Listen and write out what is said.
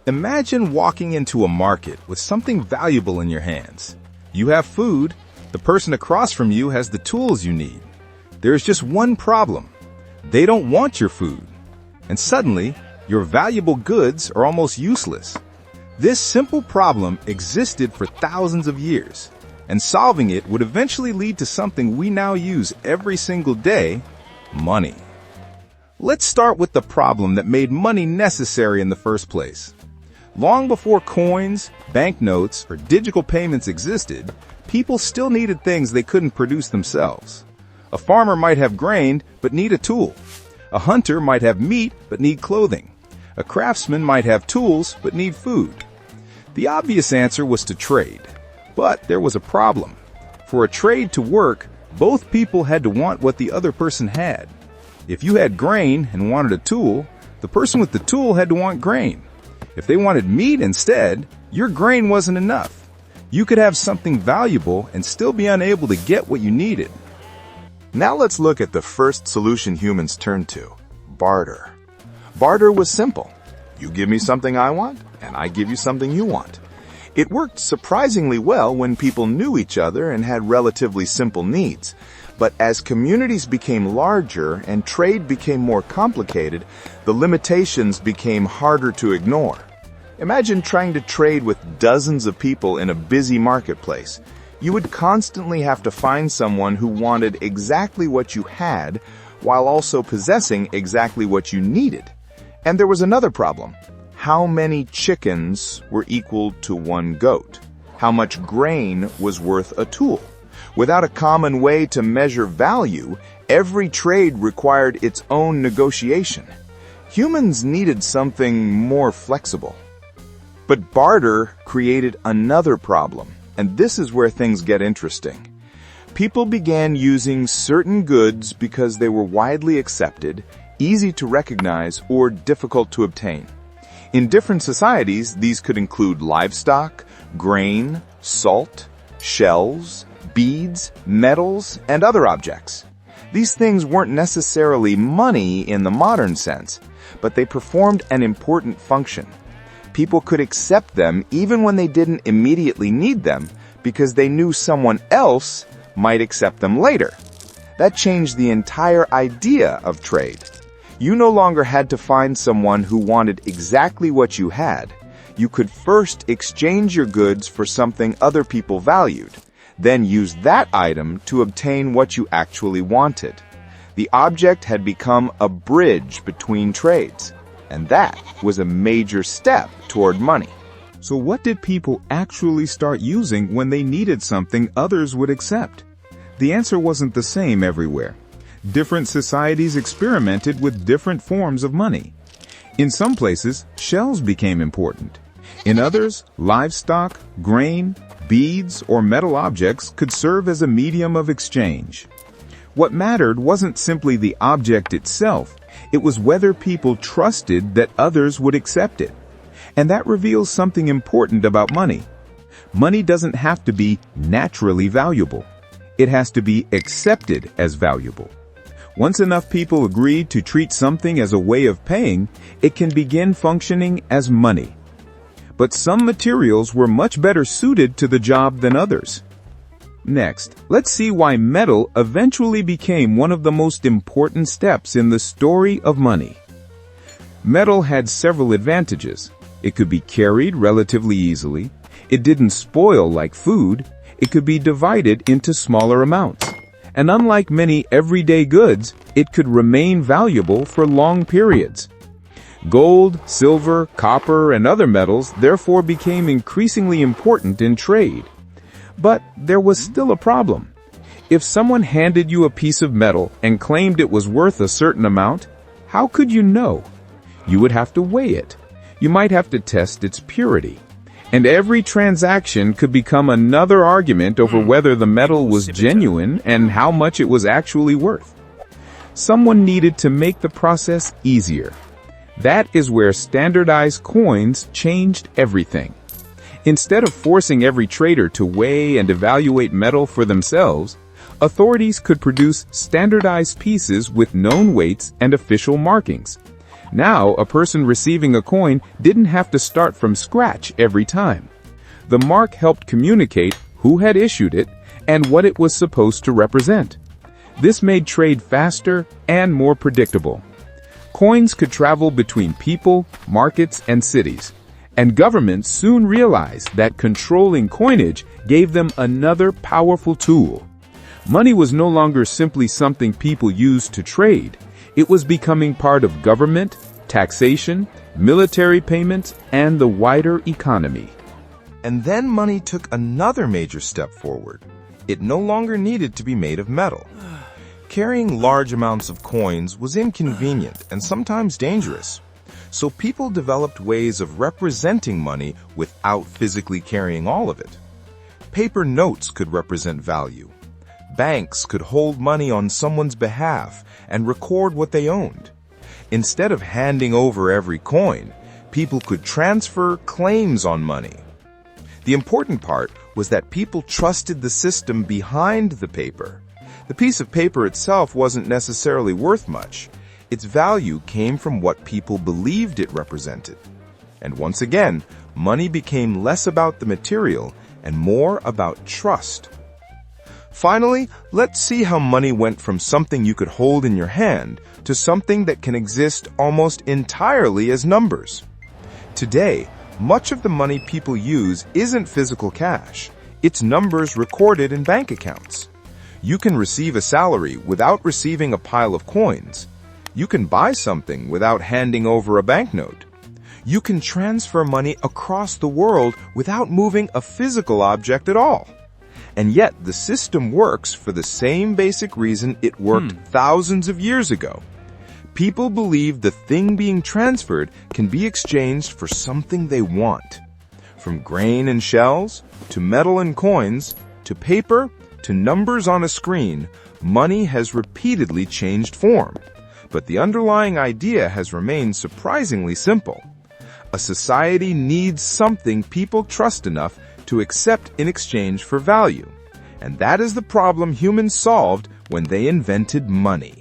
Imagine walking into a market with something valuable in your hands. You have food, the person across from you has the tools you need. There is just one problem. They don't want your food. And suddenly, your valuable goods are almost useless. This simple problem existed for thousands of years, and solving it would eventually lead to something we now use every single day: money. Let's start with the problem that made money necessary in the first place. Long before coins, banknotes, or digital payments existed, people still needed things they couldn't produce themselves. A farmer might have grain, but need a tool. A hunter might have meat, but need clothing. A craftsman might have tools, but need food. The obvious answer was to trade. But there was a problem. For a trade to work, both people had to want what the other person had. If you had grain and wanted a tool, the person with the tool had to want grain. If they wanted meat instead, your grain wasn't enough. You could have something valuable and still be unable to get what you needed. Now let's look at the first solution humans turned to: barter. Barter was simple. You give me something I want, and I give you something you want. It worked surprisingly well when people knew each other and had relatively simple needs. But as communities became larger and trade became more complicated, the limitations became harder to ignore. Imagine trying to trade with dozens of people in a busy marketplace. You would constantly have to find someone who wanted exactly what you had, while also possessing exactly what you needed. And there was another problem. How many chickens were equal to one goat? How much grain was worth a tool? Without a common way to measure value, every trade required its own negotiation. Humans needed something more flexible. But barter created another problem, and this is where things get interesting. People began using certain goods because they were widely accepted, easy to recognize, or difficult to obtain. In different societies, these could include livestock, grain, salt, shells, beads, metals, and other objects. These things weren't necessarily money in the modern sense, but they performed an important function. People could accept them even when they didn't immediately need them because they knew someone else might accept them later. That changed the entire idea of trade. You no longer had to find someone who wanted exactly what you had. You could first exchange your goods for something other people valued, then use that item to obtain what you actually wanted. The object had become a bridge between trades, and that was a major step toward money. So what did people actually start using when they needed something others would accept? The answer wasn't the same everywhere. Different societies experimented with different forms of money. In some places, shells became important. In others, livestock, grain, beads, or metal objects could serve as a medium of exchange. What mattered wasn't simply the object itself, it was whether people trusted that others would accept it. And that reveals something important about money. Money doesn't have to be naturally valuable. It has to be accepted as valuable. Once enough people agree to treat something as a way of paying, it can begin functioning as money. But some materials were much better suited to the job than others. Next, let's see why metal eventually became one of the most important steps in the story of money. Metal had several advantages. It could be carried relatively easily. It didn't spoil like food. It could be divided into smaller amounts. And unlike many everyday goods, it could remain valuable for long periods. Gold, silver, copper, and other metals therefore became increasingly important in trade. But there was still a problem. If someone handed you a piece of metal and claimed it was worth a certain amount, how could you know? You would have to weigh it. You might have to test its purity. And every transaction could become another argument over whether the metal was genuine and how much it was actually worth. Someone needed to make the process easier. That is where standardized coins changed everything. Instead of forcing every trader to weigh and evaluate metal for themselves, authorities could produce standardized pieces with known weights and official markings. Now, a person receiving a coin didn't have to start from scratch every time. The mark helped communicate who had issued it and what it was supposed to represent. This made trade faster and more predictable. Coins could travel between people, markets, and cities, and governments soon realized that controlling coinage gave them another powerful tool. Money was no longer simply something people used to trade. It was becoming part of government, taxation, military payments, and the wider economy. And then money took another major step forward. It no longer needed to be made of metal. Carrying large amounts of coins was inconvenient and sometimes dangerous. So people developed ways of representing money without physically carrying all of it. Paper notes could represent value. Banks could hold money on someone's behalf and record what they owned. Instead of handing over every coin, people could transfer claims on money. The important part was that people trusted the system behind the paper. The piece of paper itself wasn't necessarily worth much. Its value came from what people believed it represented. And once again, money became less about the material and more about trust. Finally, let's see how money went from something you could hold in your hand to something that can exist almost entirely as numbers. Today, much of the money people use isn't physical cash. It's numbers recorded in bank accounts. You can receive a salary without receiving a pile of coins. You can buy something without handing over a banknote. You can transfer money across the world without moving a physical object at all. And yet, the system works for the same basic reason it worked thousands of years ago. People believe the thing being transferred can be exchanged for something they want. From grain and shells, to metal and coins, to paper, to numbers on a screen, money has repeatedly changed form. But the underlying idea has remained surprisingly simple. A society needs something people trust enough to accept in exchange for value. And that is the problem humans solved when they invented money.